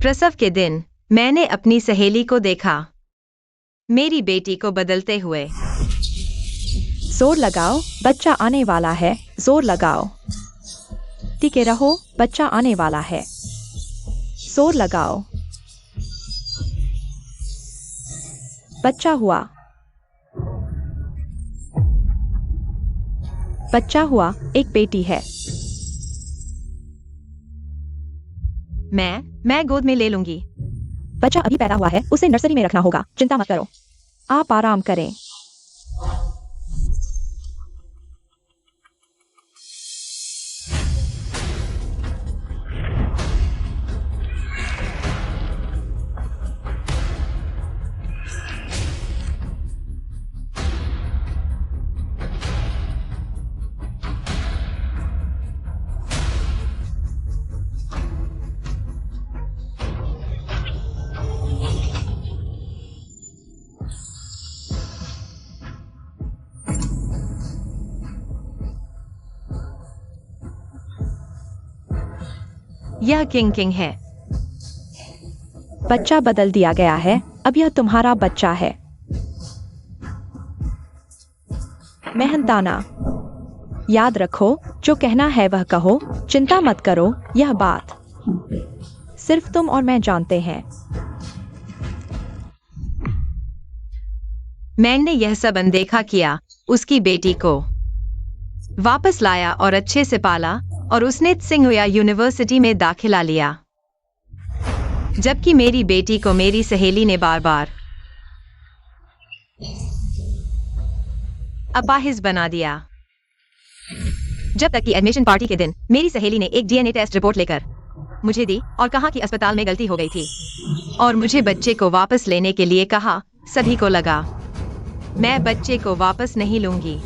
प्रसव के दिन मैंने अपनी सहेली को देखा, मेरी बेटी को बदलते हुए। जोर लगाओ, बच्चा आने वाला है, जोर लगाओ। टिके रहो, बच्चा आने वाला है, जोर लगाओ। बच्चा हुआ, बच्चा हुआ, एक बेटी है। मैं गोद में ले लूंगी। बच्चा अभी पैदा हुआ है, उसे नर्सरी में रखना होगा, चिंता मत करो। आप आराम करें। यह किंग है। बच्चा बदल दिया गया है, अब यह तुम्हारा बच्चा है। मेहनताना, याद रखो, जो कहना है वह कहो, चिंता मत करो, यह बात सिर्फ तुम और मैं जानते हैं। मैंने यह सब अनदेखा किया, उसकी बेटी को वापस लाया और अच्छे से पाला, और उसने त्सिंगहुआ यूनिवर्सिटी में दाखिला लिया, जबकि मेरी बेटी को मेरी सहेली ने बार बार अपाहिज बना दिया। जब तक कि एडमिशन पार्टी के दिन मेरी सहेली ने एक डीएनए टेस्ट रिपोर्ट लेकर मुझे दी और कहा कि अस्पताल में गलती हो गई थी और मुझे बच्चे को वापस लेने के लिए कहा। सभी को लगा मैं बच्चे को वापस नहीं लूंगी।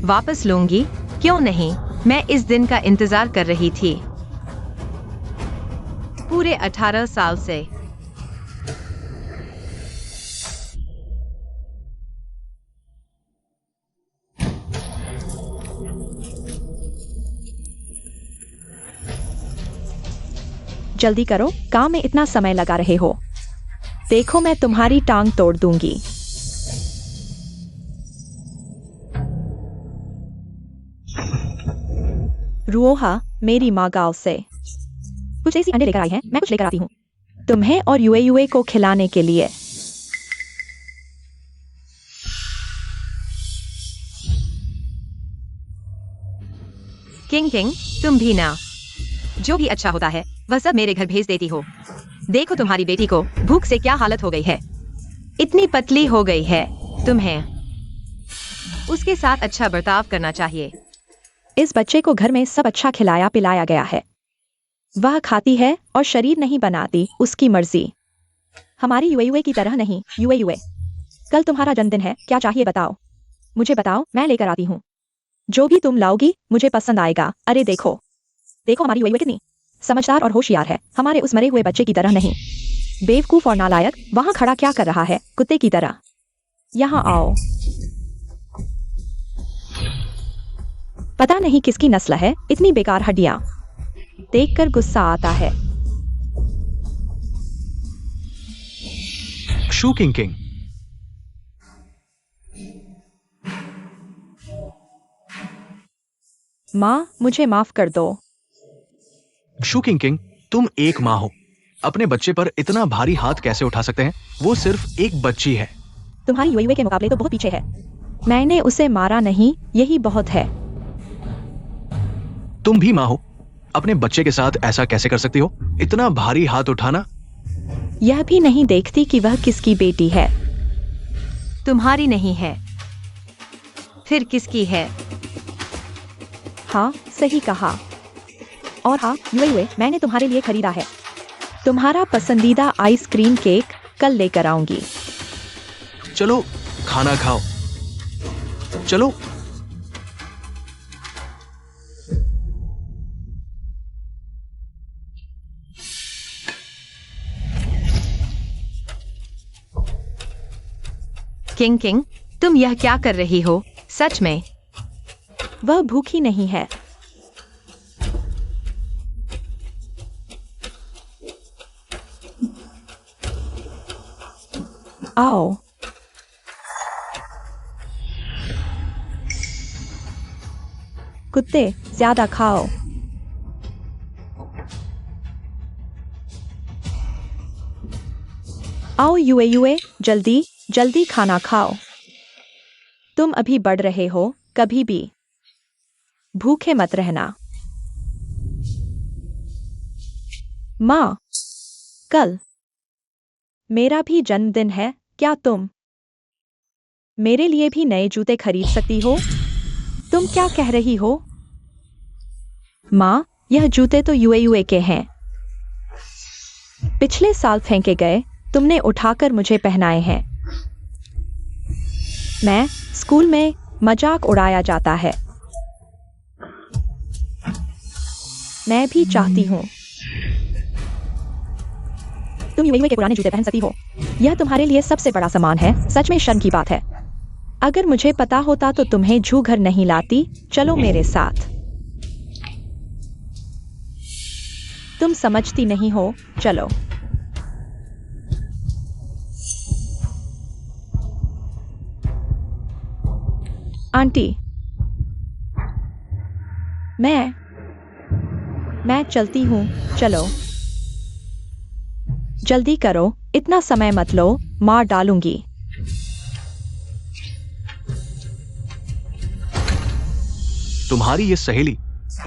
वापस लूंगी? क्यों नहीं? मैं इस दिन का इंतजार कर रही थी पूरे 18 साल से। जल्दी करो, काम में इतना समय लगा रहे हो। देखो, मैं तुम्हारी टांग तोड़ दूंगी। रुओहा, मेरी माँ गांव से कुछ ऐसी अंडे लेकर आई है, मैं कुछ लेकर आती हूँ तुम्हें और यूए को खिलाने के लिए। किंग, तुम भी ना, जो भी अच्छा होता है वह सब मेरे घर भेज देती हो। देखो तुम्हारी बेटी को भूख से क्या हालत हो गई है, इतनी पतली हो गई है। तुम्हें उसके साथ अच्छा बर्ताव करना चाहिए। इस बच्चे को घर में सब अच्छा खिलाया पिलाया गया है, वह खाती है और शरीर नहीं बनाती, उसकी मर्जी। हमारी यूए की तरह नहीं। यूए, कल तुम्हारा जन्मदिन है, क्या चाहिए बताओ, मुझे बताओ, मैं लेकर आती हूँ। जो भी तुम लाओगी मुझे पसंद आएगा। अरे देखो हमारी यूए कितनी समझदार और होशियार है, हमारे उस मरे हुए बच्चे की तरह नहीं। बेवकूफ और नालायक वहां खड़ा क्या कर रहा है, कुत्ते की तरह। यहाँ आओ। पता नहीं किसकी नस्ल है, इतनी बेकार हड्डियां देखकर गुस्सा आता है। शू किंग। माँ, मुझे माफ कर दो। शू किंग, तुम एक माँ हो, अपने बच्चे पर इतना भारी हाथ कैसे उठा सकते हैं? वो सिर्फ एक बच्ची है। तुम्हारी यूए के मुकाबले तो बहुत पीछे है। मैंने उसे मारा नहीं, यही बहुत है। तुम भी माँ हो, अपने बच्चे के साथ ऐसा कैसे कर सकती हो? इतना भारी हाथ उठाना। यह भी नहीं देखती कि वह किसकी बेटी है। तुम्हारी नहीं है, फिर किसकी है? हाँ, सही कहा। और हाँ, यूए, मैंने तुम्हारे लिए खरीदा है तुम्हारा पसंदीदा आइसक्रीम केक, कल लेकर आऊंगी। चलो खाना खाओ, चलो। किंग, तुम यह क्या कर रही हो? सच में? वह भूखी नहीं है। आओ। कुत्ते, ज्यादा खाओ। आओ युए, जल्दी जल्दी खाना खाओ। तुम अभी बढ़ रहे हो, कभी भी भूखे मत रहना। माँ, कल मेरा भी जन्मदिन है, क्या तुम मेरे लिए भी नए जूते खरीद सकती हो? तुम क्या कह रही हो? माँ, यह जूते तो युए के हैं। पिछले साल फेंके गए, तुमने उठाकर मुझे पहनाए हैं। मैं स्कूल में मजाक उड़ाया जाता है। मैं भी चाहती हूँ तुम युए के पुराने जूते पहन सकती हो। यह तुम्हारे लिए सबसे बड़ा सामान है, सच में शर्म की बात है। अगर मुझे पता होता तो तुम्हें जू घर नहीं लाती। चलो मेरे साथ। तुम समझती नहीं हो, चलो। आंटी, मैं चलती हूँ, चलो। जल्दी करो, इतना समय मत लो, मार डालूंगी। तुम्हारी ये सहेली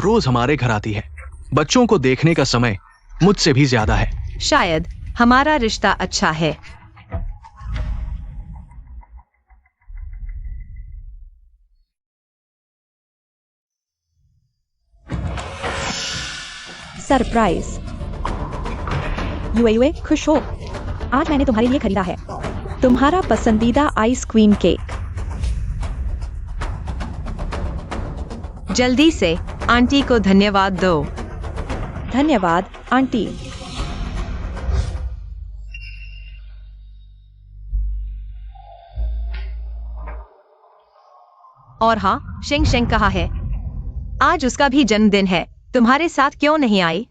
रोज हमारे घर आती है। बच्चों को देखने का समय मुझसे भी ज्यादा है। शायद हमारा रिश्ता अच्छा है। सरप्राइज। युए, खुश हो? आज मैंने तुम्हारे लिए खरीदा है तुम्हारा पसंदीदा आइस क्रीम केक। जल्दी से आंटी को धन्यवाद दो। धन्यवाद आंटी। और हाँ, शेंग शेंग कहाँ है? आज उसका भी जन्मदिन है, तुम्हारे साथ क्यों नहीं आई?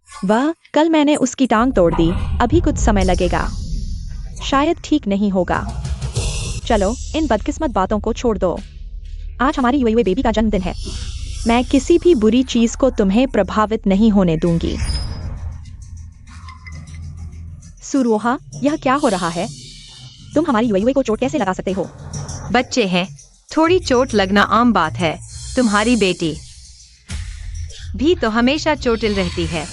वह कल मैंने उसकी टांग तोड़ दी, अभी कुछ समय लगेगा, शायद ठीक नहीं होगा। चलो इन बदकिस्मत बातों को छोड़ दो। आज हमारी युए बेबी का जन्मदिन है। मैं किसी भी बुरी चीज को तुम्हें प्रभावित नहीं होने दूंगी। सुरोहा, यह क्या हो रहा है? तुम हमारी युए को चोट कैसे लगा सकते हो? बच्चे हैं, थोड़ी चोट लगना आम बात है। तुम्हारी बेटी भी तो हमेशा चोटिल रहती है।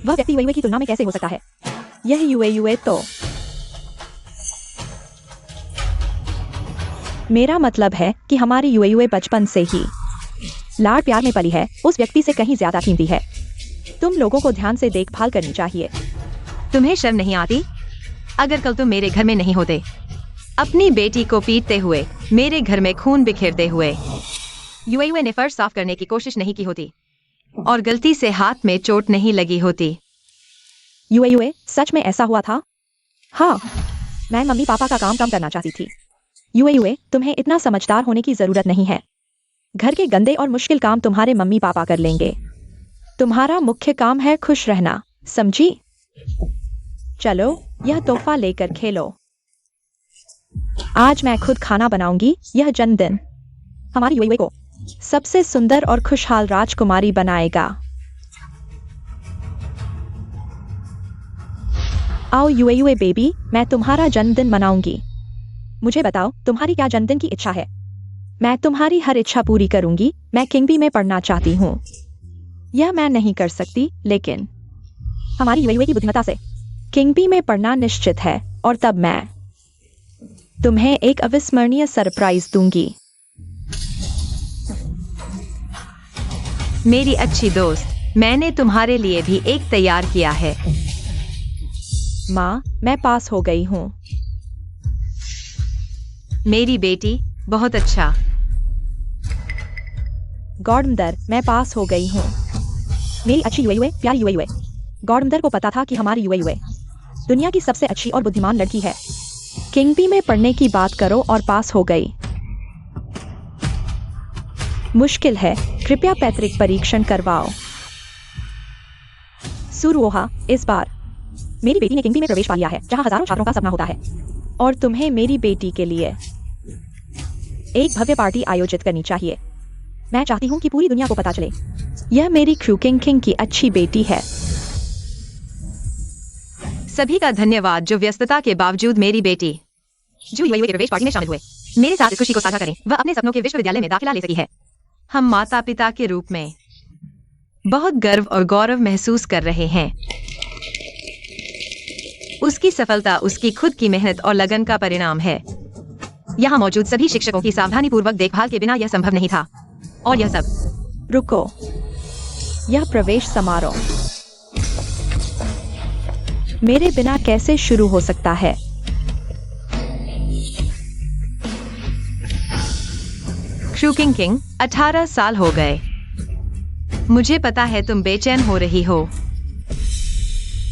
वह व्यक्ति युए की तुलना में कैसे हो सकता है? यह युए तो मेरा मतलब है कि हमारी युए बचपन से ही लाड़ प्यार में पली है, उस व्यक्ति से कहीं ज्यादा कीमती है। तुम लोगों को ध्यान से देखभाल करनी चाहिए। तुम्हें शर्म नहीं आती? अगर कल तुम मेरे घर में नहीं होते, अपनी बेटी को पीटते हुए, मेरे घर में खून बिखेरते हुए, युए ने फर्श साफ करने की कोशिश नहीं की होती और गलती से हाथ में चोट नहीं लगी होती। युए, सच में ऐसा हुआ था? हाँ, मैं मम्मी पापा का काम कम करना चाहती थी। युए, तुम्हें इतना समझदार होने की जरूरत नहीं है। घर के गंदे और मुश्किल काम तुम्हारे मम्मी पापा कर लेंगे। तुम्हारा मुख्य काम है खुश रहना, समझी? चलो यह तोहफा लेकर खेलो। आज मैं खुद खाना बनाऊंगी। यह जन्मदिन हमारी युए को सबसे सुंदर और खुशहाल राजकुमारी बनाएगा। आओ युए बेबी, मैं तुम्हारा जन्मदिन मनाऊंगी। मुझे बताओ तुम्हारी क्या जन्मदिन की इच्छा है? मैं तुम्हारी हर इच्छा पूरी करूंगी। मैं किंगबी में पढ़ना चाहती हूँ। यह मैं नहीं कर सकती, लेकिन हमारी युए की बुद्धिमत्ता से किंगबी में पढ़ना निश्चित है, और तब मैं तुम्हें एक अविस्मरणीय सरप्राइज दूंगी। मेरी अच्छी दोस्त, मैंने तुम्हारे लिए भी एक तैयार किया है। माँ, मैं पास हो गई हूँ। मेरी बेटी, बहुत अच्छा। गॉडमदर, मैं पास हो गई हूँ। मेरी अच्छी युए, प्यारी युए। गॉडमदर को पता था कि हमारी युए दुनिया की सबसे अच्छी और बुद्धिमान लड़की है। किंगबी में पढ़ने की बात करो और पास हो गई। मुश्किल है, कृपया पैतृक परीक्षण करवाओ। सुरोहा, इस बार मेरी बेटी ने किंगबी में प्रवेश पा लिया है, जहाँ हजारों छात्रों का सपना होता है। और तुम्हें मेरी बेटी के लिए एक भव्य पार्टी आयोजित करनी चाहिए। मैं चाहती हूँ कि पूरी दुनिया को पता चले यह मेरी क्रूकिंग किंग की अच्छी बेटी है। सभी का धन्यवाद जो व्यस्तता के बावजूद मेरी बेटी जो यूएयू के प्रवेश पार्टी में शामिल हुए। मेरे साथ इस खुशी को साझा करें। वह अपने सपनों के विश्वविद्यालय में दाखिला ले सकी है। हम माता पिता के रूप में बहुत गर्व और गौरव महसूस कर रहे हैं। उसकी सफलता उसकी खुद की मेहनत और लगन का परिणाम है। यहाँ मौजूद सभी शिक्षकों की सावधानीपूर्वक देखभाल के बिना यह संभव नहीं था। और यह सब रुको, यह प्रवेश समारोह मेरे बिना कैसे शुरू हो सकता है? क्रूकिंग किंग 18 साल हो गए। मुझे पता है तुम बेचैन हो रही हो।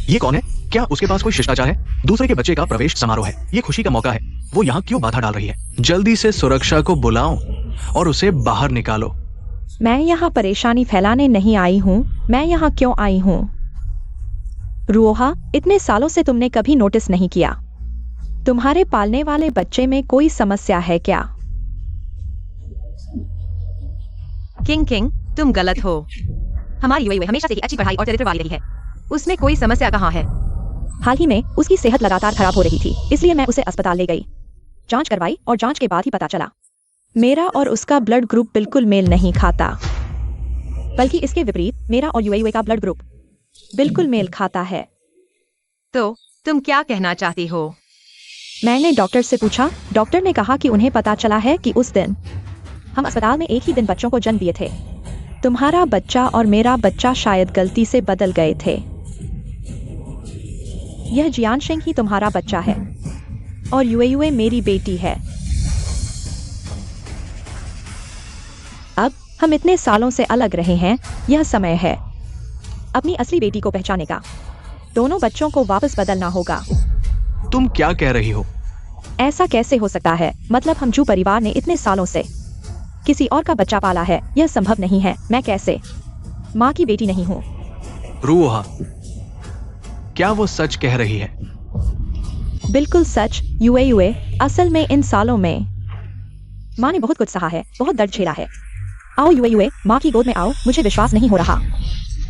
ये कौन है? क्या उसके पास कोई शिष्टाचार है? दूसरे के बच्चे का प्रवेश समारोह है, ये खुशी का मौका है। वो यहाँ क्यों बाधा डाल रही है? जल्दी से सुरक्षा को बुलाओ और उसे बाहर निकालो। मैं यहाँ परेशानी फैलाने नहीं आई हूँ। मैं यहाँ क्यों आई हूँ? रूहा, इतने सालों से तुमने कभी नोटिस नहीं किया तुम्हारे पालने वाले बच्चे में कोई समस्या है क्या? किंग, तुम गलत हो। हमारी यूएयू हमेशा से ही अच्छी पढ़ाई और चरित्र वाली रही है। उसमें कोई समस्या कहाँ है? हाल ही में उसकी सेहत लगातार खराब हो रही थी, इसलिए मैं उसे अस्पताल ले गई। जांच करवाई और जांच के बाद ही पता चला मेरा और उसका ब्लड ग्रुप बिल्कुल मेल नहीं खाता। बल्कि इसके विपरीत मेरा और यूएयू का ब्लड ग्रुप बिल्कुल मेल खाता है। तो तुम क्या कहना चाहती हो? मैंने डॉक्टर से पूछा। डॉक्टर ने कहा कि उन्हें पता चला है कि उस दिन हम अस्पताल में एक ही दिन बच्चों को जन्म दिए थे। तुम्हारा बच्चा और मेरा बच्चा शायद गलती से बदल गए थे। यह जियान शिंग ही तुम्हारा बच्चा है और यूएयू मेरी बेटी है। अब हम इतने सालों से अलग रहे हैं, यह समय है अपनी असली बेटी को पहचानने का। दोनों बच्चों को वापस बदलना होगा। तुम क्या कह रही हो? ऐसा कैसे हो सकता है? मतलब हम जू परिवार ने इतने सालों से किसी और का बच्चा पाला है, यह संभव नहीं है। मैं कैसे माँ की बेटी नहीं हूँ? रूहा, क्या वो सच कह रही है? बिल्कुल सच। यूएयू असल में इन सालों में माँ ने बहुत कुछ सहा है, बहुत दर्द झेला है। आओ यूएयू, माँ की गोद में आओ। मुझे विश्वास नहीं हो रहा।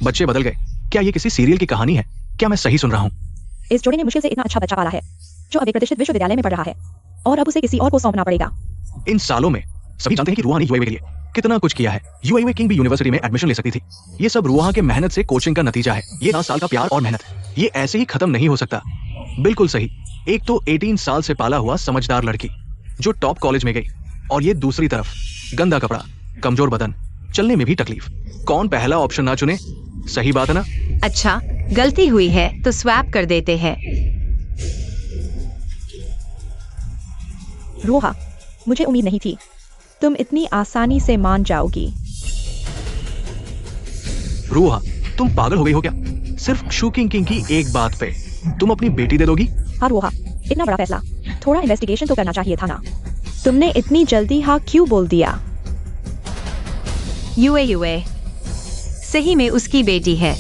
बच्चे बदल गए? क्या ये किसी सीरियल की कहानी है? क्या मैं सही सुन रहा हूँ? इस जोड़े ने मुश्किल से इतना अच्छा बच्चा पाला है जो अब एक प्रतिष्ठित विश्वविद्यालय में पढ़ रहा है और अब उसे किसी और को सौंपना पड़ेगा। इन सालों में सभी जानते हैं कि रूहा ने यूएयू के लिए कितना कुछ किया है। यूएयू किंग भी यूनिवर्सिटी में एडमिशन ले सकती थी। ये सब रूहा के मेहनत से कोचिंग का नतीजा है। ये 10 साल का प्यार और मेहनत, ये ऐसे ही खत्म नहीं हो सकता। बिल्कुल सही। एक तो 18 साल से पाला हुआ समझदार लड़की जो टॉप कॉलेज में गई, और ये दूसरी तरफ गंदा कपड़ा, कमजोर बदन, चलने में भी तकलीफ। कौन पहला ऑप्शन ना चुने? सही बात है ना? अच्छा, गलती हुई है तो स्वैप कर देते हैं। रूहा, मुझे उम्मीद नहीं थी तुम इतनी आसानी से मान जाओगी। रूहा, तुम पागल हो गई हो क्या? सिर्फ शूकिंग किंग की एक बात पे तुम अपनी बेटी दे दोगी? हाँ रूहा, इतना बड़ा फैसला, थोड़ा इन्वेस्टिगेशन तो करना चाहिए था ना। तुमने इतनी जल्दी हाँ क्यों बोल दिया? यूएयू सही में उसकी बेटी है।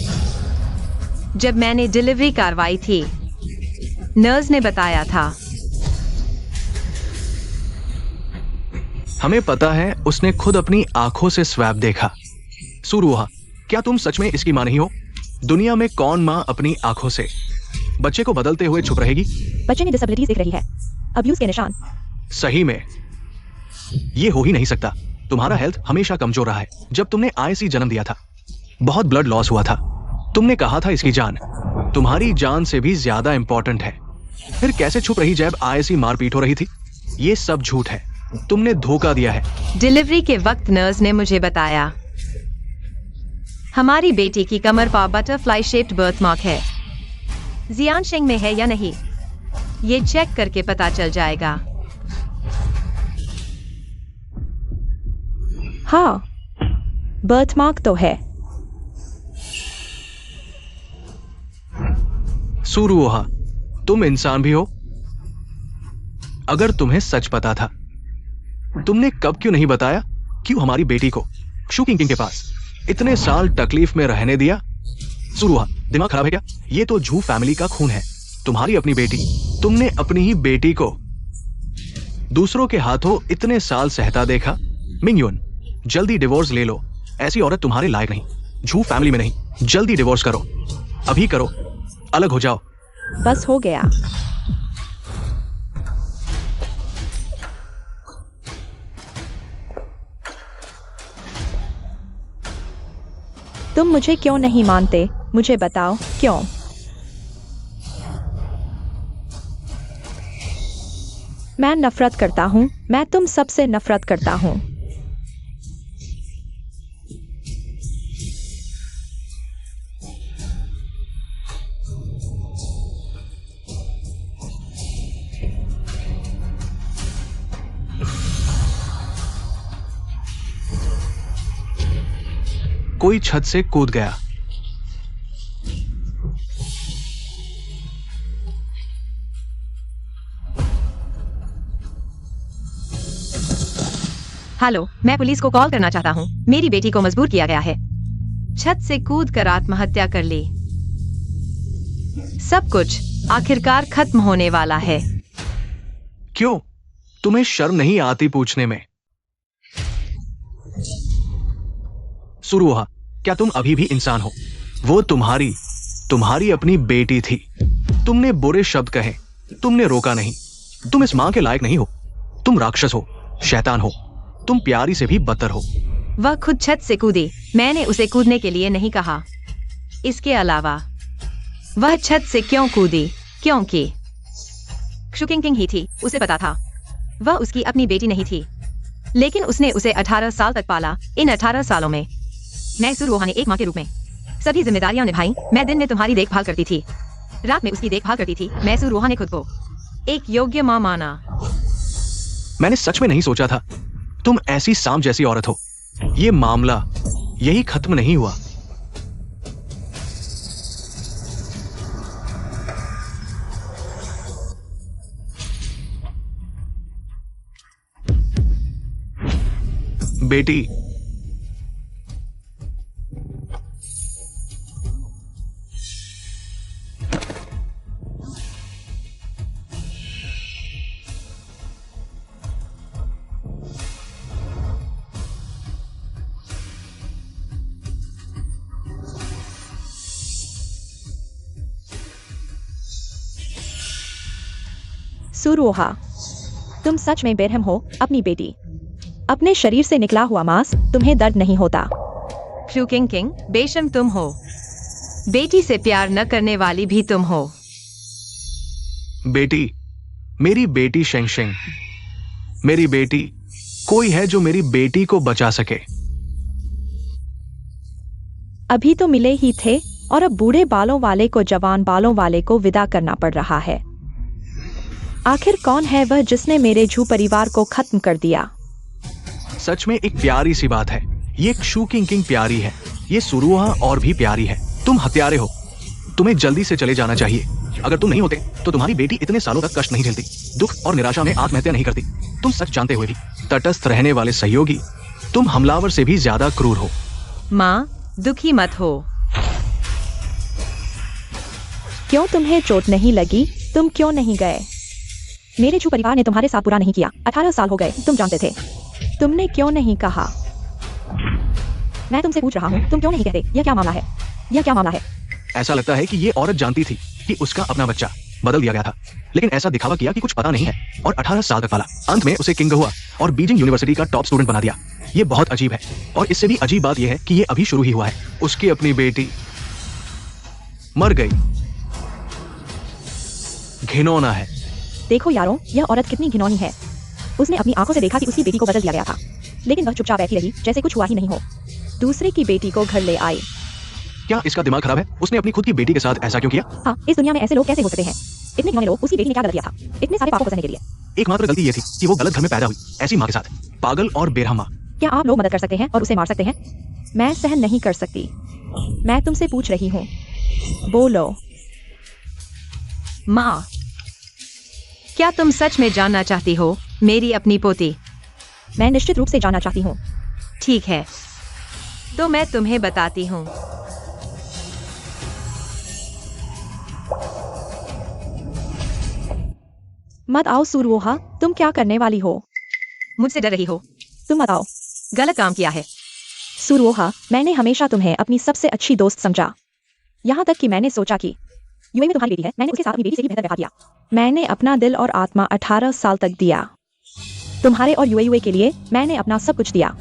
जब मैंने डिलीवरी करवाई थी, नर्स ने बताया था। हमें पता है उसने खुद अपनी आंखों से स्वैप देखा। सुरूहा, क्या तुम सच में इसकी मां नहीं हो? दुनिया में कौन मां अपनी आंखों से बच्चे को बदलते हुए छुप रहेगी? बच्चे में डिसेबिलिटीज दिख रही है, अब्यूज के निशान। सही में ये हो ही नहीं सकता। तुम्हारा हेल्थ हमेशा कमजोर रहा है। जब तुमने आईसी जन्म दिया था, बहुत ब्लड लॉस हुआ था। तुमने कहा था इसकी जान तुम्हारी जान से भी ज्यादा इंपॉर्टेंट है। फिर कैसे छुप रही जब आईसी मारपीट हो रही थी? ये सब झूठ है। तुमने धोखा दिया है। डिलीवरी के वक्त नर्स ने मुझे बताया हमारी बेटी की कमर पर बटरफ्लाई शेप्ड बर्थमार्क है। जियान शिंग में है या नहीं, ये चेक करके पता चल जाएगा। हाँ, बर्थमार्क तो है। सुरूहा, तुम इंसान भी हो। अगर तुम्हें सच पता था, तुमने कब क्यों नहीं बताया? क्यों हमारी बेटी को शूकिंग किंग के पास इतने साल तकलीफ में रहने दिया? सुरूहा, दिमाग खराब है क्या? ये तो झू फैमिली का खून है। तुम्हारी अपनी बेटी, तुमने अपनी ही बेटी को दूसरों के हाथों इतने साल सहता देखा। मिंगयुन, जल्दी डिवोर्स ले लो। ऐसी औरत तुम्हारे लायक नहीं, झू फैमिली में नहीं। जल्दी डिवोर्स करो, अभी करो, अलग हो जाओ। बस हो गया। तुम मुझे क्यों नहीं मानते? मुझे बताओ क्यों? मैं नफरत करता हूँ। मैं तुम सबसे नफरत करता हूँ। कोई छत से कूद गया। हेलो, मैं पुलिस को कॉल करना चाहता हूँ। मेरी बेटी को मजबूर किया गया है। छत से कूद कर आत्महत्या कर ली। सब कुछ आखिरकार खत्म होने वाला है। क्यों? तुम्हें शर्म नहीं आती पूछने में? सुरुहा, क्या तुम अभी भी इंसान हो? वो तुम्हारी अपनी बेटी थी। तुमने बुरे शब्द कहे, तुमने रोका नहीं। तुम इस मां के लायक नहीं हो। तुम राक्षस हो, शैतान हो। तुम प्यारी से भी बदतर हो। वह खुद छत से कूदी। मैंने उसे कूदने के लिए नहीं कहा। इसके अलावा वह छत से क्यों कूदी? क्योंकि शुकिंग किंग ही थी। उसे पता था वह उसकी अपनी बेटी नहीं थी, लेकिन उसने उसे 18 साल तक पाला। इन 18 सालों में मैं सुरुहा ने एक माँ के रूप में सभी जिम्मेदारियां निभाई। मैं दिन में तुम्हारी देखभाल करती थी, रात में उसकी देखभाल करती थी। मैं सुरुहा ने खुद को एक योग्य माँ माना। मैंने सच में नहीं सोचा था तुम ऐसी सांप जैसी औरत हो। ये मामला यही खत्म नहीं हुआ। बेटी, सुरुहा, तुम सच में बेरहम हो। अपनी बेटी, अपने शरीर से निकला हुआ मांस, तुम्हें दर्द नहीं होता? शुकिंग किंग, बेशर्म तुम हो। बेटी से प्यार न करने वाली भी तुम हो। बेटी, मेरी बेटी शेंगशेंग, मेरी बेटी। कोई है जो मेरी बेटी को बचा सके? अभी तो मिले ही थे और अब बूढ़े बालों वाले को जवान बालों वाले को विदा करना पड़ रहा है। आखिर कौन है वह जिसने मेरे झू परिवार को खत्म कर दिया? सच में एक प्यारी सी बात है। ये शुकिंग किंग प्यारी है, ये सुरुहा और भी प्यारी है। तुम हत्यारे हो। तुम्हें जल्दी से चले जाना चाहिए। अगर तुम नहीं होते तो तुम्हारी बेटी इतने सालों तक कष्ट नहीं झेलती, दुख और निराशा में आत्महत्या नहीं करती। तुम सच जानते हुए भी तटस्थ रहने वाले सहयोगी, तुम हमलावर से भी ज्यादा क्रूर हो। माँ, दुखी मत हो। क्यों, तुम्हें चोट नहीं लगी? तुम क्यों नहीं गए? मेरे झू परिवार ने तुम्हारे साथ बुरा नहीं किया। 18 साल हो गए, तुम जानते थे। तुमने क्यों नहीं कहा? मैं तुमसे पूछ रहा हूँ, तुम क्यों नहीं कहते? यह क्या मामला है? यह क्या मामला है? ऐसा लगता है कि ये औरत जानती थी कि उसका अपना बच्चा बदल दिया गया था, लेकिन ऐसा दिखावा किया कि कुछ पता नहीं है और 18 साल तक पाला। अंत में उसे किंग हुआ और बीजिंग यूनिवर्सिटी का टॉप स्टूडेंट बना दिया। ये बहुत अजीब है और इससे भी अजीब बात यह है कि ये अभी शुरू ही हुआ है। उसकी अपनी बेटी मर गई। घिनौना है। देखो यारों, यह औरत कितनी घिनौनी है। उसने अपनी आंखों से देखा कि उसकी बेटी को बदल दिया गया था, लेकिन वह चुपचाप बैठी रही जैसे कुछ हुआ ही नहीं हो। दूसरे की बेटी को घर ले आई। क्या इसका दिमाग खराब है? उसने अपनी खुद की बेटी के साथ ऐसा क्यों किया? हाँ, इस दुनिया में ऐसे लोग कैसे हो सकते हैं? इतने घिनौने लोग। उसकी बेटी ने क्या गलत किया था इतने सारे पापों को सहने के लिए? एकमात्र गलती ये थी कि वो गलत घर में पैदा हुई, ऐसी माँ के साथ। पागल और बेरहम माँ। क्या आप लोग मदद कर सकते हैं और उसे मार सकते हैं? मैं सहन नहीं कर सकती। मैं तुमसे पूछ रही हूँ, बोलो। माँ, क्या तुम सच में जानना चाहती हो मेरी अपनी पोती? मैं निश्चित रूप से जानना चाहती हूँ। ठीक है, तो मैं तुम्हें बताती हूँ। मत आओ सुरवोहा, तुम क्या करने वाली हो? मुझसे डर रही हो? तुम मत आओ। गलत काम किया है। सुरवोहा, मैंने हमेशा तुम्हें अपनी सबसे अच्छी दोस्त समझा। यहाँ तक कि मैंने सोचा कि यूएई में तुम्हारी बेटी है, मैंने उसके साथ अपनी बेटी से भी बेहतर व्यवहार किया। मैंने अपना दिल और आत्मा 18 साल तक दिया। तुम्हारे और यूएई के लिए मैंने अपना सब कुछ दिया।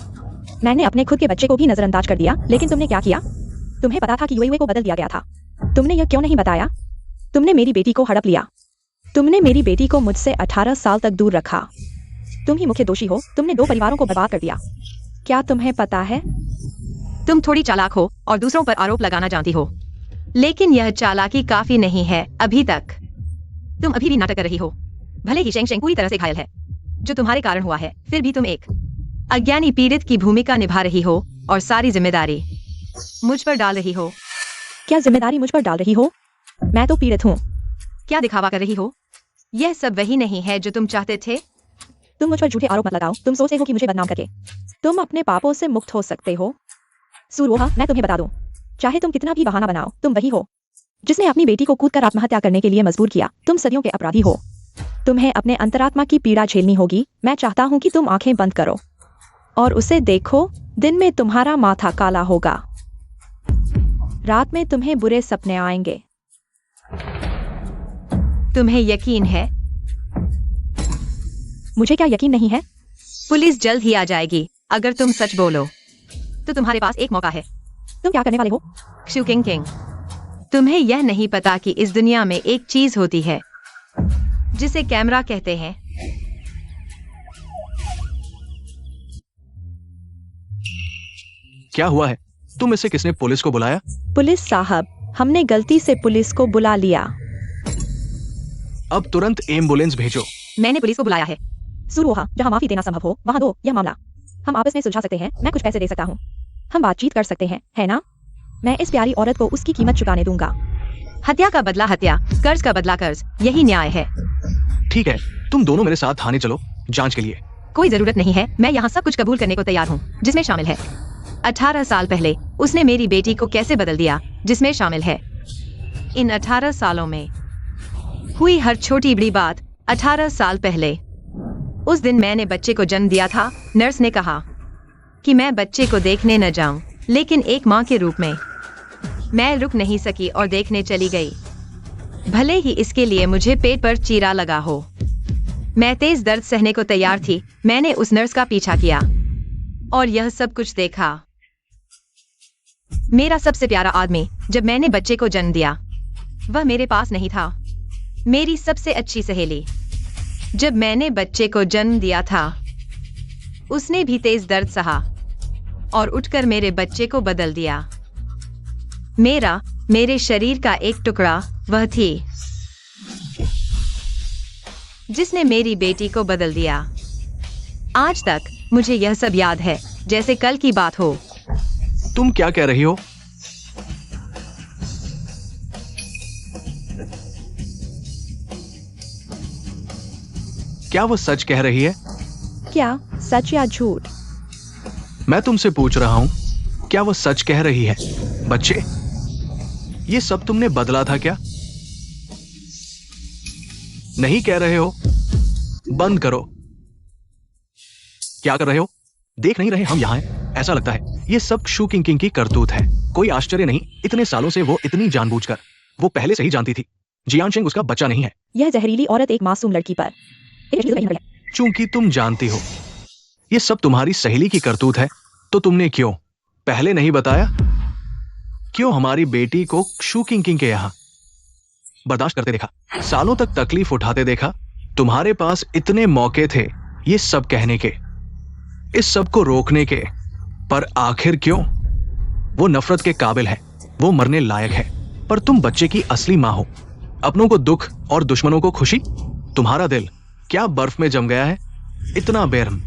मैंने अपने खुद के बच्चे को भी नजरअंदाज कर दिया, लेकिन तुमने क्या किया? तुम्हें पता था कि यूएई को बदल दिया गया था। तुमने यह क्यों नहीं बताया? तुमने मेरी बेटी को हड़प लिया। तुमने मेरी बेटी को मुझसे 18 साल तक दूर रखा। तुम ही मुख्य दोषी हो। तुमने 2 परिवारों को बर्बाद कर दिया। क्या तुम्हें पता है? तुम थोड़ी चालाक हो और दूसरों पर आरोप लगाना जानती हो, लेकिन यह चालाकी काफी नहीं है अभी तक। तुम अभी भी नाटक कर रही हो। भले ही शेंग शेंग पूरी तरह से घायल है, जो तुम्हारे कारण हुआ है, फिर भी तुम एक अज्ञानी पीड़ित की भूमिका निभा रही हो और सारी जिम्मेदारी मुझ पर डाल रही हो। क्या जिम्मेदारी मुझ पर डाल रही हो? मैं तो पीड़ित हूँ। क्या दिखावा कर रही हो? यह सब वही नहीं है जो तुम चाहते थे। तुम मुझ पर झूठे आरोप मत लगाओ। तुम सोचते हो कि मुझे बदनाम करके तुम अपने पापों से मुक्त हो सकते हो। सुरवोहा, मैं तुम्हें बता दूं, चाहे तुम कितना भी बहाना बनाओ, तुम वही हो जिसने अपनी बेटी को कूदकर आत्महत्या करने के लिए मजबूर किया। तुम सदियों के अपराधी हो। तुम्हें अपने अंतरात्मा की पीड़ा झेलनी होगी। मैं चाहता हूँ कि तुम आंखें बंद करो और उसे देखो। दिन में तुम्हारा माथा काला होगा, रात में तुम्हें बुरे सपने आएंगे। तुम्हें यकीन है? मुझे क्या यकीन नहीं है? पुलिस जल्द ही आ जाएगी। अगर तुम सच बोलो तो तुम्हारे पास एक मौका है। तुम क्या करने वाले हो? शू किंग किंग, तुम्हें यह नहीं पता कि इस दुनिया में एक चीज होती है जिसे कैमरा कहते हैं। क्या हुआ है? तुम इसे किसने पुलिस को बुलाया? पुलिस साहब, हमने गलती से पुलिस को बुला लिया। अब तुरंत एम्बुलेंस भेजो। मैंने पुलिस को बुलाया है। सुरवोहा, जहाँ माफी देना संभव हो वहाँ दो यह मामला। हम आपस में सुलझा सकते हैं। मैं कुछ पैसे दे सकता हूँ। हम बातचीत कर सकते हैं, है ना? मैं इस प्यारी औरत को उसकी कीमत चुकाने दूंगा। हत्या का बदला हत्या, कर्ज का बदला कर्ज, यही न्याय है। ठीक है, तुम दोनों मेरे साथ थाने चलो जांच के लिए। कोई जरूरत नहीं है। मैं यहाँ सब कुछ कबूल करने को तैयार हूँ, जिसमें शामिल है 18 साल पहले उसने मेरी बेटी को कैसे बदल दिया, जिसमें शामिल है इन 18 सालों में हुई हर छोटी बड़ी बात। 18 साल पहले उस दिन मैंने बच्चे को जन्म दिया था। नर्स ने कहा कि मैं बच्चे को देखने न जाऊं, लेकिन एक मां के रूप में मैं रुक नहीं सकी और देखने चली गई, भले ही इसके लिए मुझे पेट पर चीरा लगा हो। मैं तेज दर्द सहने को तैयार थी। मैंने उस नर्स का पीछा किया और यह सब कुछ देखा। मेरा सबसे प्यारा आदमी, जब मैंने बच्चे को जन्म दिया, वह मेरे पास नहीं था। मेरी सबसे अच्छी सहेली, जब मैंने बच्चे को जन्म दिया था, उसने भी तेज दर्द सहा और उठकर मेरे बच्चे को बदल दिया। मेरे शरीर का एक टुकड़ा वह थी जिसने मेरी बेटी को बदल दिया। आज तक मुझे यह सब याद है जैसे कल की बात हो। तुम क्या कह रही हो? क्या वो सच कह रही है? क्या सच या झूठ? मैं तुमसे पूछ रहा हूं, क्या वो सच कह रही है? बच्चे, ये सब तुमने बदला था क्या? नहीं कह रहे हो? बंद करो। क्या कर रहे हो? देख नहीं रहे हम यहां हैं? ऐसा लगता है ये सब शू किंग किंग की करतूत है। कोई आश्चर्य नहीं, इतने सालों से वो इतनी जानबूझकर, वो पहले से ही जानती थी जियान शेंग उसका बच्चा नहीं है। यह जहरीली औरत एक मासूम लड़की पर चूंकि तुम जानती हो ये सब तुम्हारी सहेली की करतूत है, तो तुमने क्यों पहले नहीं बताया? क्यों हमारी बेटी को शू किंग किंग के यहां बर्दाश्त करते देखा, सालों तक तकलीफ उठाते देखा? तुम्हारे पास इतने मौके थे ये सब कहने के, इस सब को रोकने के, पर आखिर क्यों? वो नफरत के काबिल है, वो मरने लायक है, पर तुम बच्चे की असली मां हो। अपनों को दुख और दुश्मनों को खुशी। तुम्हारा दिल क्या बर्फ में जम गया है? इतना बेरहम।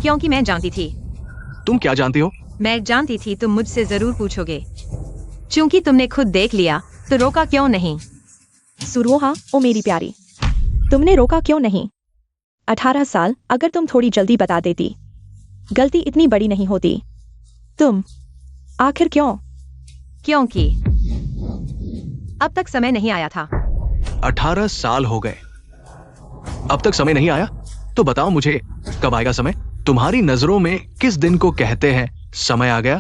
क्योंकि मैं जानती थी। तुम क्या जानती हो? मैं जानती थी तुम मुझसे जरूर पूछोगे। चूंकि तुमने खुद देख लिया तो रोका क्यों नहीं? सुरवोहा, ओ मेरी प्यारी, तुमने रोका क्यों नहीं? 18 साल, अगर तुम थोड़ी जल्दी बता देती, गलती इतनी बड़ी नहीं होती। तुम आखिर क्यों? क्योंकि अब तक समय नहीं आया था। 18 साल हो गए। अब तक समय नहीं आया? तो बताओ मुझे, कब आएगा समय? तुम्हारी नजरों में किस दिन को कहते हैं समय आ गया?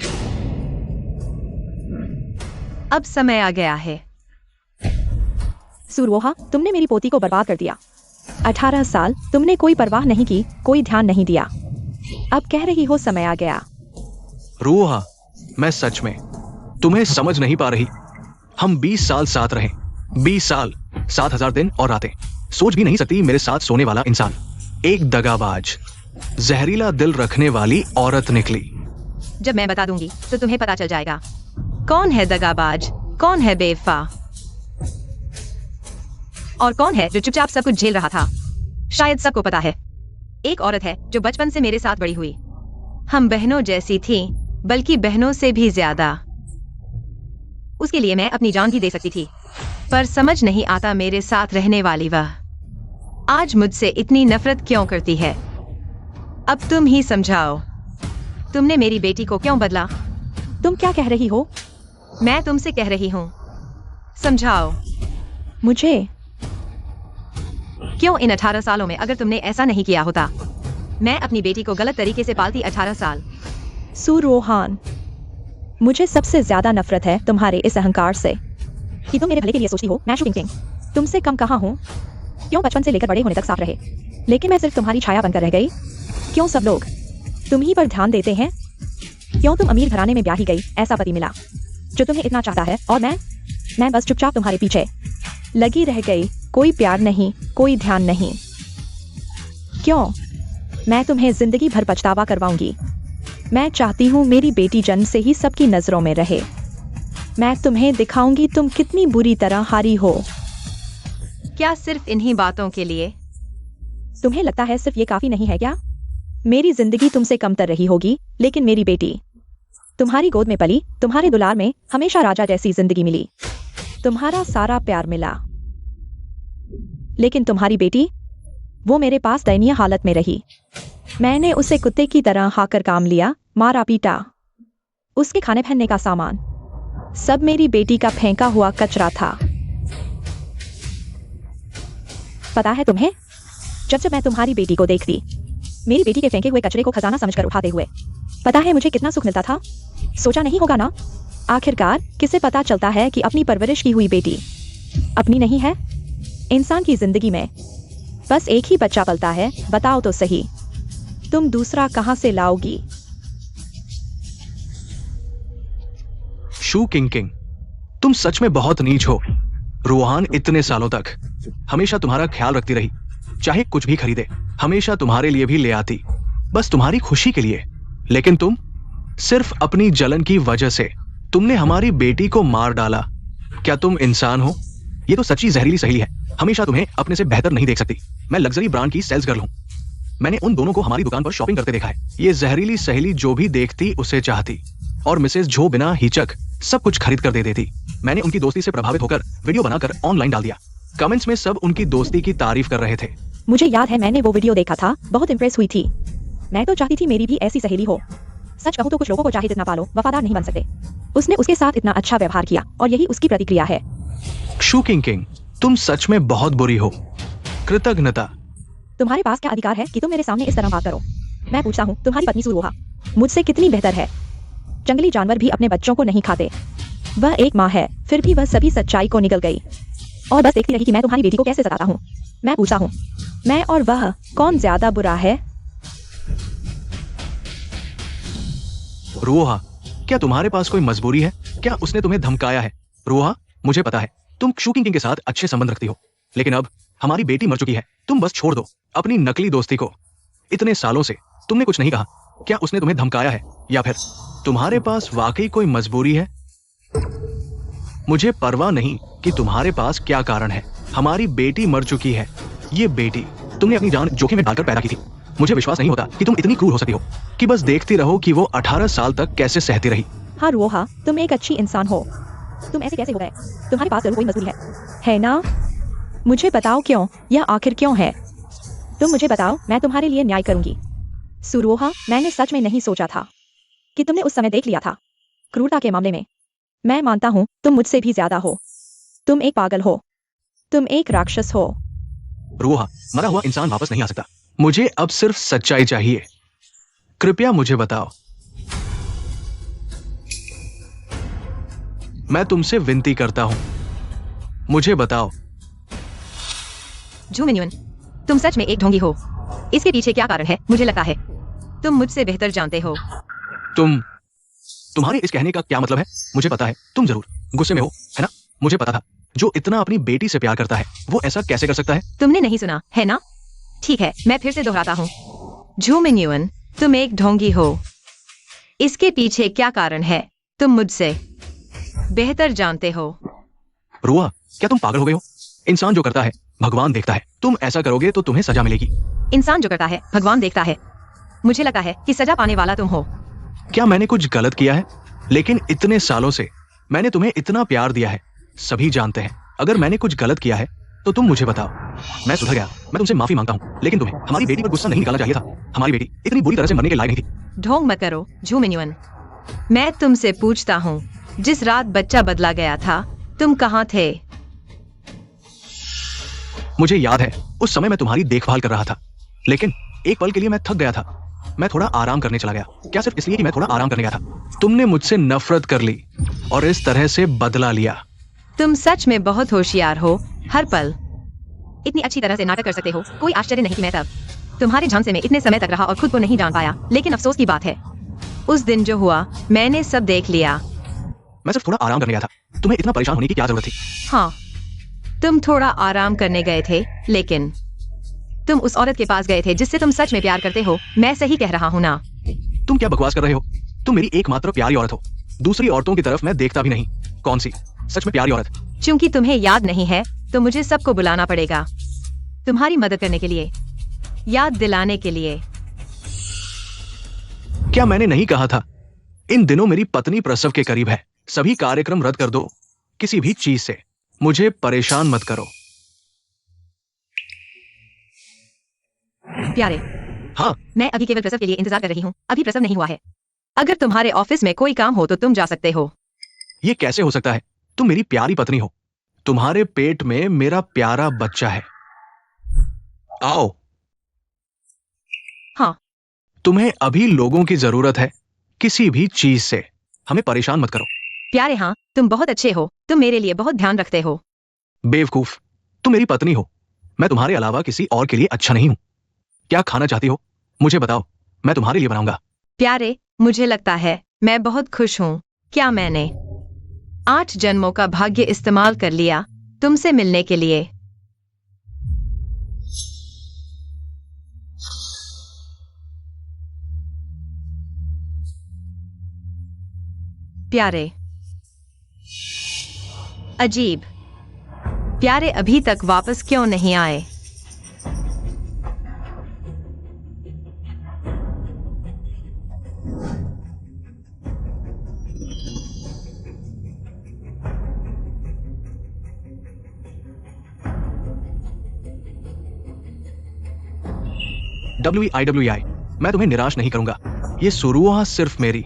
अब समय आ गया है। सुरवोहा, तुमने मेरी पोती को बर्बाद कर दिया। 18 साल तुमने कोई परवाह नहीं की, कोई ध्यान नहीं दिया। अब कह रही हो समय आ गया। रूहा, मैं सच में तुम्हें समझ नहीं पा रही। हम 20 साल साथ रहे, 20 साल, 7000 दिन और रातें। सोच भी नहीं सकती मेरे साथ सोने वाला इंसान एक दगाबाज, जहरीला दिल रखने वाली औरत निकली। जब मैं बता दूंगी तो तुम्हें पता चल जाएगा कौन है दगाबाज, कौन है बेवफा, और कौन है जो चुपचाप सब कुछ झेल रहा था। शायद सबको पता है। एक औरत है जो बचपन से मेरे साथ बड़ी हुई। हम बहनों जैसी थीं, बल्कि बहनों से भी ज्यादा। उसके लिए मैं अपनी जान भी दे सकती थी, पर समझ नहीं आता मेरे साथ रहने वाली वह आज मुझसे इतनी नफरत क्यों करती है। अब तुम ही समझाओ, तुमने मेरी बेटी को क्यों बदला? तुम क्या कह रही हो? मैं तुमसे कह रही हूँ, समझाओ। मुझे? क्यों इन 18 सालों में अगर तुमने ऐसा नहीं किया होता, मैं अपनी बेटी को गलत तरीके से पालती। 18 साल। सुरोहान, मुझे सबसे ज्यादा नफरत है तुम्हारे इस अहंकार से कि तुम मेरे भले के लिए सोचती हो। मैं शू किंग तुमसे कम कहाँ हूँ? क्यों बचपन से लेकर बड़े होने तक साथ रहे, लेकिन मैं सिर्फ तुम्हारी छाया बनकर रह गई? क्यों सब लोग तुम ही पर ध्यान देते हैं? क्यों तुम अमीर घराने में ब्याही गई, ऐसा पति मिला जो तुम्हें इतना चाहता है, और मैं बस चुपचाप तुम्हारे पीछे लगी रह गई। कोई प्यार नहीं, कोई ध्यान नहीं। क्यों? मैं तुम्हें जिंदगी भर पछतावा करवाऊंगी। मैं चाहती हूँ मेरी बेटी जन्म से ही सबकी नजरों में रहे। मैं तुम्हें दिखाऊंगी तुम कितनी बुरी तरह हारी हो। क्या सिर्फ इन्हीं बातों के लिए? तुम्हें लगता है सिर्फ ये काफी नहीं है क्या? मेरी जिंदगी तुमसे कमतर रही होगी, लेकिन मेरी बेटी तुम्हारी गोद में पली, तुम्हारे दुलार में हमेशा राजा जैसी जिंदगी मिली, तुम्हारा सारा प्यार मिला। लेकिन तुम्हारी बेटी, वो मेरे पास दयनीय हालत में रही। मैंने उसे कुत्ते की तरह खाकर काम लिया, मारा पीटा। उसके खाने पहनने का सामान सब मेरी बेटी का फेंका हुआ कचरा था। पता है तुम्हें, जब मैं तुम्हारी बेटी को देखती, मेरी बेटी के फेंके हुए कचरे को खजाना समझकर उठाते हुए, पता है मुझे कितना सुख मिलता था? सोचा नहीं होगा ना? आखिरकार किसे पता चलता है कि अपनी परवरिश की हुई बेटी अपनी नहीं है? इंसान की जिंदगी में बस एक ही बच्चा पलता है। बताओ तो सही, तुम दूसरा कहां से लाओगी? शू किंग, तुम सच में बहुत नीच हो। रूहान इतने सालों तक हमेशा तुम्हारा ख्याल रखती रही, चाहे कुछ भी खरीदे हमेशा तुम्हारे लिए भी ले आती, बस तुम्हारी खुशी के लिए। लेकिन तुम सिर्फ अपनी जलन की वजह से तुमने हमारी बेटी को मार डाला। क्या तुम इंसान हो? ये तो सच्ची जहरीली सहेली है, हमेशा तुम्हें अपने से बेहतर नहीं देख सकती। मैं लग्जरी ब्रांड की सेल्स गर्ल हूं। मैंने उन दोनों को हमारी दुकान पर शॉपिंग करते देखा है। ये जहरीली सहेली जो भी देखती उसे चाहती, और मिसेस झो बिना हिचक सब कुछ खरीद कर दे देती। मैंने उनकी दोस्ती से प्रभावित होकर वीडियो बनाकर ऑनलाइन डाल दिया। कमेंट्स में सब उनकी दोस्ती की तारीफ कर रहे थे। मुझे याद है, मैंने वो वीडियो देखा था, बहुत इंप्रेस हुई थी। मैं तो चाहती थी मेरी भी ऐसी सहेली हो। सच कहूं तो कुछ लोगों को चाहे जितना पालो, वफादार नहीं बन सकते। उसने उसके साथ इतना अच्छा व्यवहार किया, और यही उसकी प्रतिक्रिया है। शू किंग, तुम सच में बहुत बुरी हो। कृतज्ञता। तुम्हारे पास क्या अधिकार है कि तुम मेरे सामने इस तरह बात करो? मैं पूछता हूँ, तुम्हारी पत्नी सुरोहा मुझसे कितनी बेहतर है? जंगली जानवर भी अपने बच्चों को नहीं खाते। वह एक माँ है, फिर भी वह सभी सच्चाई को निकल गई और बस देखती रही कि मैं तुम्हारी बेटी को कैसे सताता हूँ। मैं पूछता हूँ, मैं और वह कौन ज्यादा बुरा है? रूहा, क्या तुम्हारे पास कोई मजबूरी है? क्या उसने तुम्हें धमकाया है? रूहा, मुझे पता है तुम शू किंग के साथ अच्छे संबंध रखती हो, लेकिन अब हमारी बेटी मर चुकी है। तुम बस छोड़ दो अपनी नकली दोस्ती को। इतने सालों से तुमने कुछ नहीं कहा। क्या उसने तुम्हें धमकाया है, या फिर तुम्हारे पास वाकई कोई मजबूरी है? मुझे परवाह नहीं कि तुम्हारे पास क्या कारण है। हमारी बेटी मर चुकी है। ये बेटी तुमने अपनी जान जोखिम में डालकर पैदा की थी। मुझे विश्वास नहीं होता कि तुम इतनी क्रूर हो सकती हो कि बस देखती रहो कि वो 18 साल तक कैसे सहती रही। हाँ रोहा, तुम एक अच्छी इंसान हो। तुम ऐसे कैसे हो गए? तुम्हारे पास जरूर कोई मजबूरी है ना? मुझे बताओ क्यों? यह आखिर क्यों है? तुम मुझे बताओ, मैं तुम्हारे लिए न्याय करूंगी। सुरोहा, मैंने सच में नहीं सोचा था कि तुमने उस समय देख लिया था। क्रूरता के मामले में मैं मानता हूं तुम मुझसे भी ज्यादा हो। तुम एक पागल हो। तुम एक राक्षस हो। रूहा, मरा हुआ इंसान वापस नहीं आ सकता। मुझे अब सिर्फ सच्चाई चाहिए। कृपया मुझे बताओ। मैं तुमसे विनती करता हूं, मुझे बताओ। झू मिन्युन, तुम सच में एक ढोंगी हो। इसके पीछे क्या कारण है? मुझे लगता है तुम मुझसे बेहतर जानते हो। तुम्हारे इस कहने का क्या मतलब है? मुझे पता है तुम जरूर गुस्से में हो, है ना? मुझे पता था। जो इतना अपनी बेटी से प्यार करता है वो ऐसा कैसे कर सकता है? तुमने नहीं सुना है ना? ठीक है, मैं फिर से दोहराता हूँ। झू मिन्युन, तुम एक ढोंगी हो। इसके पीछे क्या कारण है? तुम मुझसे बेहतर जानते हो। रुआ, क्या तुम पागल हो गए हो? इंसान जो करता है भगवान देखता है। तुम ऐसा करोगे तो तुम्हें सजा मिलेगी। इंसान जो करता है भगवान देखता है। मुझे लगा है कि सजा पाने वाला तुम हो। क्या मैंने कुछ गलत किया है? लेकिन इतने सालों से मैंने तुम्हें इतना प्यार दिया है, सभी जानते हैं। अगर मैंने कुछ गलत किया है तो तुम मुझे बताओ। मैं सुधर गया, मैं तुमसे माफी मांगता हूँ। लेकिन तुम्हें हमारी बेटी पर गुस्सा नहीं निकालना चाहिए था। हमारी बेटी इतनी बुरी तरह से मरने के लायक नहीं थी। ढोंग मत करो झू मिन्युन। मैं तुमसे पूछता हूँ, जिस रात बच्चा बदला गया था तुम कहाँ थे? मुझे याद है, उस समय मैं तुम्हारी देखभाल कर रहा था। लेकिन एक पल के लिए मैं थक गया था। मैं थोड़ा आराम करने चला गया। क्या सिर्फ इसलिए कि मैं थोड़ा आराम करने गया था? तुमने मुझसे नफरत कर ली और इस तरह से बदला लिया। तुम सच में बहुत होशियार हो। हर पल इतनी अच्छी तरह से नाटक कर सकते हो। कोई आश्चर्य नहीं कि मैं तब तुम्हारे झांसे में इतने समय तक रहा और खुद को नहीं जान पाया। लेकिन अफसोस की बात है, उस दिन जो हुआ मैंने सब देख लिया। मैं सिर्फ थोड़ा आराम करने गया था। तुम्हें इतना परेशान होने की क्या जरूरत थी? हाँ, तुम थोड़ा आराम करने गए थे, लेकिन तुम उस औरत के पास गए थे जिससे तुम सच में प्यार करते हो। मैं सही कह रहा हूँ ना? तुम क्या बकवास कर रहे हो? तुम मेरी एकमात्र प्यारी औरत हो। दूसरी औरतों की तरफ मैं देखता भी नहीं। कौन सी सच में प्यारी औरत? क्योंकि तुम्हें याद नहीं है तो मुझे सबको बुलाना पड़ेगा, तुम्हारी मदद करने के लिए, याद दिलाने के लिए। क्या मैंने नहीं कहा था? इन दिनों मेरी पत्नी प्रसव के करीब है। सभी कार्यक्रम रद्द कर दो, किसी भी चीज से। मुझे परेशान मत करो। प्यारे, हाँ, मैं अभी केवल प्रसव के लिए इंतजार कर रही हूँ। अभी प्रसव नहीं हुआ है। अगर तुम्हारे ऑफिस में कोई काम हो तो तुम जा सकते हो। ये कैसे हो सकता है? तुम मेरी प्यारी पत्नी हो। तुम्हारे पेट में मेरा प्यारा बच्चा है। आओ। हाँ, तुम्हें अभी लोगों की जरूरत है, किसी भी चीज से। हमें परेशान मत करो। प्यारे, हाँ, तुम बहुत अच्छे हो। तुम मेरे लिए बहुत ध्यान रखते हो। बेवकूफ, तुम मेरी पत्नी हो। मैं तुम्हारे अलावा किसी और के लिए अच्छा नहीं हूं। क्या खाना चाहती हो? मुझे बताओ, मैं तुम्हारे लिए बनाऊंगा। प्यारे, मुझे लगता है मैं बहुत खुश हूँ। क्या मैंने 8 जन्मों का भाग्य इस्तेमाल कर लिया तुमसे मिलने के लिए? प्यारे, अजीब। प्यारे अभी तक वापस क्यों नहीं आए? WIWI, मैं तुम्हें निराश नहीं करूंगा। ये सुरुआ सिर्फ मेरी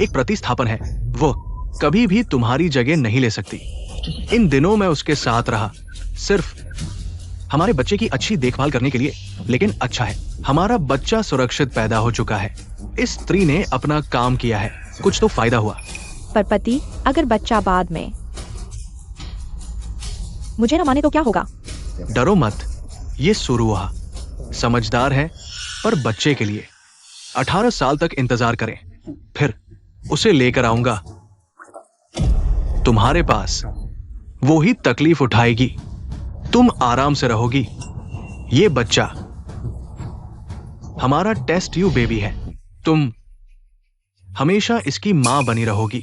एक प्रतिस्थापन है। वो कभी भी तुम्हारी जगह नहीं ले सकती। इन दिनों मैं उसके साथ रहा, सिर्फ हमारे बच्चे की अच्छी देखभाल करने के लिए। लेकिन अच्छा है, हमारा बच्चा सुरक्षित पैदा हो चुका है। इस स्त्री ने अपना काम किया है, कुछ तो फायदा हुआ। पर पति, अगर बच्चा बाद में मुझे ना माने तो क्या होगा? डरो मत, ये सुरुआ समझदार है, पर बच्चे के लिए 18 साल तक इंतजार करें, फिर उसे लेकर आऊंगा तुम्हारे पास। वो ही तकलीफ उठाएगी, तुम आराम से रहोगी। ये बच्चा हमारा टेस्ट ट्यूब बेबी है। तुम हमेशा इसकी मां बनी रहोगी।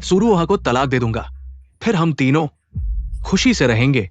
सुरुआ को तलाक दे दूंगा, फिर हम तीनों खुशी से रहेंगे।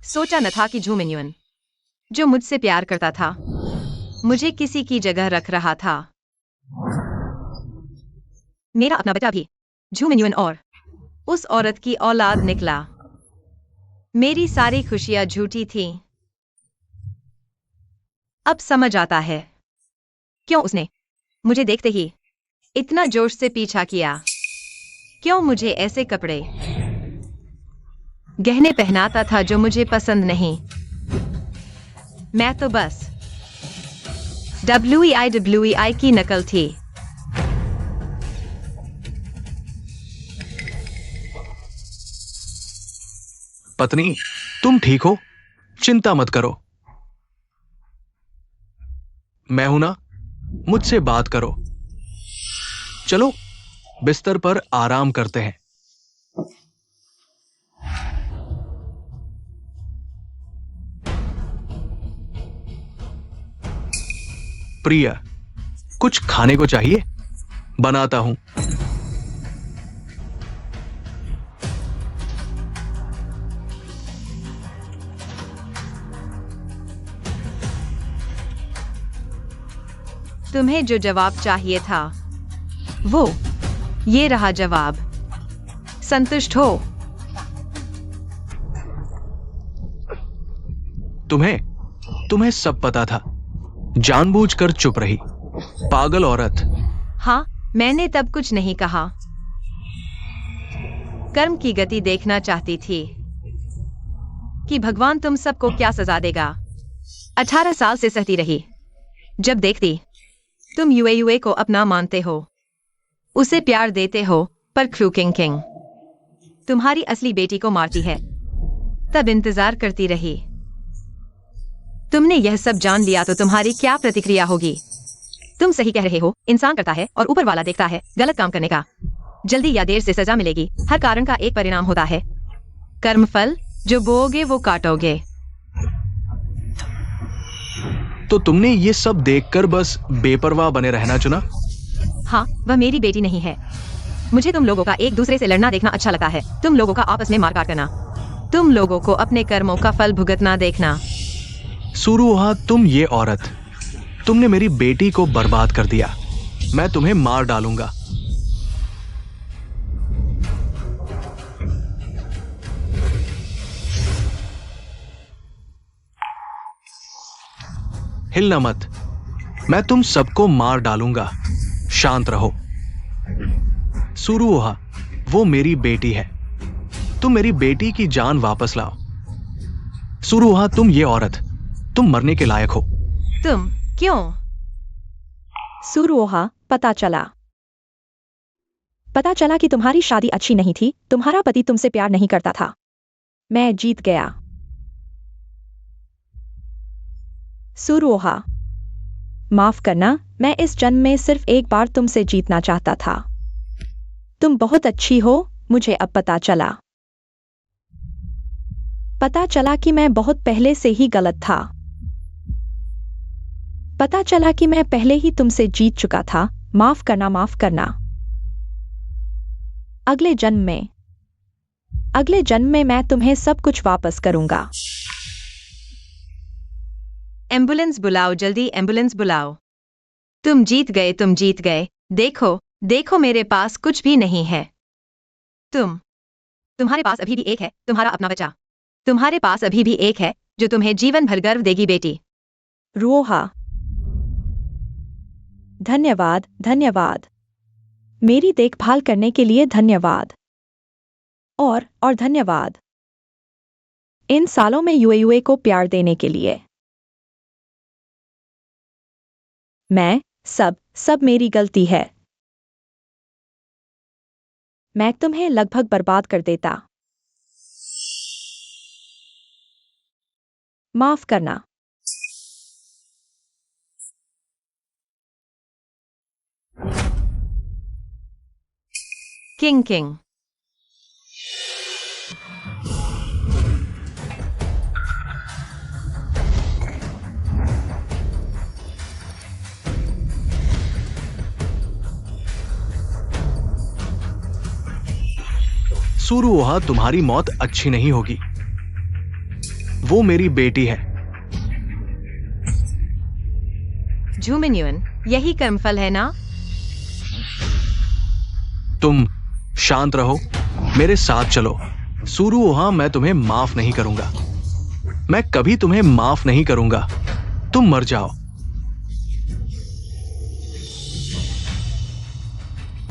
सोचा न था कि झू मिन्युन जो मुझसे प्यार करता था, मुझे किसी की जगह रख रहा था। मेरा अपना बच्चा भी झूमिन्युन और उस औरत की औलाद निकला। मेरी सारी खुशियां झूठी थीं। अब समझ आता है क्यों उसने मुझे देखते ही इतना जोश से पीछा किया, क्यों मुझे ऐसे कपड़े गहने पहनाता था जो मुझे पसंद नहीं। मैं तो बस WEI की नकल थी। पत्नी, तुम ठीक हो? चिंता मत करो, मैं हूं ना, मुझसे बात करो। चलो बिस्तर पर आराम करते हैं। प्रिया, कुछ खाने को चाहिए? बनाता हूं। तुम्हें जो जवाब चाहिए था वो ये रहा जवाब। संतुष्ट हो? तुम्हें सब पता था, जानबूझकर चुप रही, पागल औरत। हाँ, मैंने तब कुछ नहीं कहा। कर्म की गति देखना चाहती थी कि भगवान तुम सबको क्या सजा देगा। 18 साल से सहती रही। जब देखती तुम यूए को अपना मानते हो, उसे प्यार देते हो, पर क्रूकिंग किंग तुम्हारी असली बेटी को मारती है, तब इंतजार करती रही। तुमने यह सब जान लिया तो तुम्हारी क्या प्रतिक्रिया होगी? तुम सही कह रहे हो, इंसान करता है और ऊपर वाला देखता है गलत काम करने का। जल्दी या देर से सजा मिलेगी। हर कारण का एक परिणाम होता है। कर्मफल जो बोओगे वो काटोगे। तो तुमने ये सब देखकर बस बेपरवाह बने रहना चुना? हाँ, वह मेरी बेटी नहीं है। मुझे तुम लोगों का एक दूसरे से लड़ना देखना अच्छा लगता है। तुम लोगों का आपस में मारकाट करना, तुम लोगों को अपने कर्मों का फल भुगतना देखना। सुरुहा, तुम ये औरत, तुमने मेरी बेटी को बर्बाद कर दिया। मैं तुम्हें मार डालूंगा। हिलना मत, मैं तुम सबको मार डालूंगा। शांत रहो। सुरुहा, वो मेरी बेटी है। तुम मेरी बेटी की जान वापस लाओ। सुरुहा, तुम ये औरत, तुम मरने के लायक हो। तुम क्यों? सुरुहा, पता चला कि तुम्हारी शादी अच्छी नहीं थी। तुम्हारा पति तुमसे प्यार नहीं करता था। मैं जीत गया। सुरुहा, माफ करना, मैं इस जन्म में सिर्फ एक बार तुमसे जीतना चाहता था। तुम बहुत अच्छी हो, मुझे अब पता चला कि मैं बहुत पहले से ही गलत था। पता चला कि मैं पहले ही तुमसे जीत चुका था। माफ करना। अगले जन्म में मैं तुम्हें सब कुछ वापस करूंगा। एम्बुलेंस बुलाओ, जल्दी एम्बुलेंस बुलाओ। तुम जीत गए। देखो मेरे पास कुछ भी नहीं है। तुम्हारे पास अभी भी एक है, तुम्हारा अपना बच्चा। तुम्हारे पास अभी भी एक है जो तुम्हें जीवन भर गर्व देगी, बेटी। रोहा, धन्यवाद। मेरी देखभाल करने के लिए धन्यवाद। और धन्यवाद इन सालों में यूए को प्यार देने के लिए। मैं सब मेरी गलती है। मैं तुम्हें लगभग बर्बाद कर देता। माफ करना। किंग सुरुहा, तुम्हारी मौत अच्छी नहीं होगी। वो मेरी बेटी है। झूमिन्युन, यही कर्मफल है ना? तुम शांत रहो, मेरे साथ चलो। सुरुओहा, मैं तुम्हें माफ नहीं करूंगा। मैं कभी तुम्हें माफ नहीं करूंगा। तुम मर जाओ।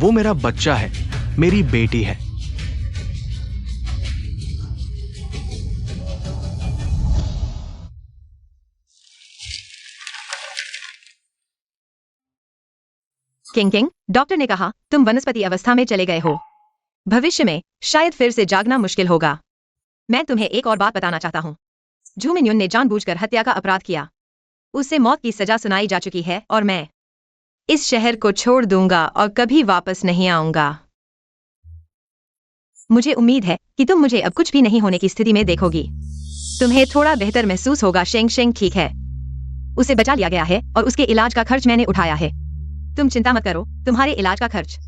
वो मेरा बच्चा है, मेरी बेटी है। किंग किंग, डॉक्टर ने कहा तुम वनस्पति अवस्था में चले गए हो। भविष्य में शायद फिर से जागना मुश्किल होगा। मैं तुम्हें एक और बात बताना चाहता हूँ। झूमिन्युन ने जानबूझकर हत्या का अपराध किया। उसे मौत की सजा सुनाई जा चुकी है और मैं इस शहर को छोड़ दूंगा और कभी वापस नहीं आऊंगा। मुझे उम्मीद है कि तुम मुझे अब कुछ भी नहीं होने की स्थिति में देखोगी। तुम्हें थोड़ा बेहतर महसूस होगा। शेंग शेंग ठीक है, उसे बचा लिया गया है और उसके इलाज का खर्च मैंने उठाया है। तुम चिंता मत करो, तुम्हारे इलाज का खर्च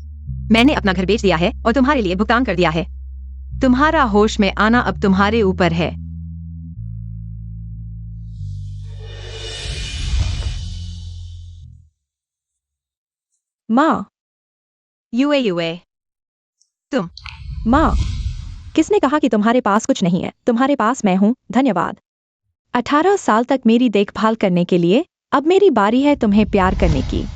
मैंने अपना घर बेच दिया है और तुम्हारे लिए भुगतान कर दिया है। तुम्हारा होश में आना अब तुम्हारे ऊपर है। माँ, यूए यूए, तुम माँ, किसने कहा कि तुम्हारे पास कुछ नहीं है? तुम्हारे पास मैं हूँ, धन्यवाद। 18 साल तक मेरी देखभाल करने के लिए अब मेरी बारी है तुम्हें प्यार करने की।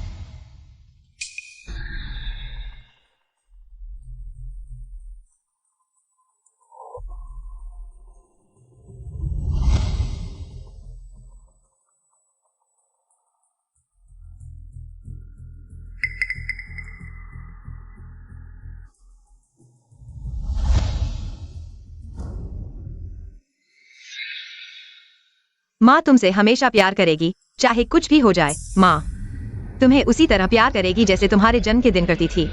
माँ तुमसे हमेशा प्यार करेगी, चाहे कुछ भी हो जाए। माँ तुम्हें उसी तरह प्यार करेगी जैसे तुम्हारे जन्म के दिन करती थी।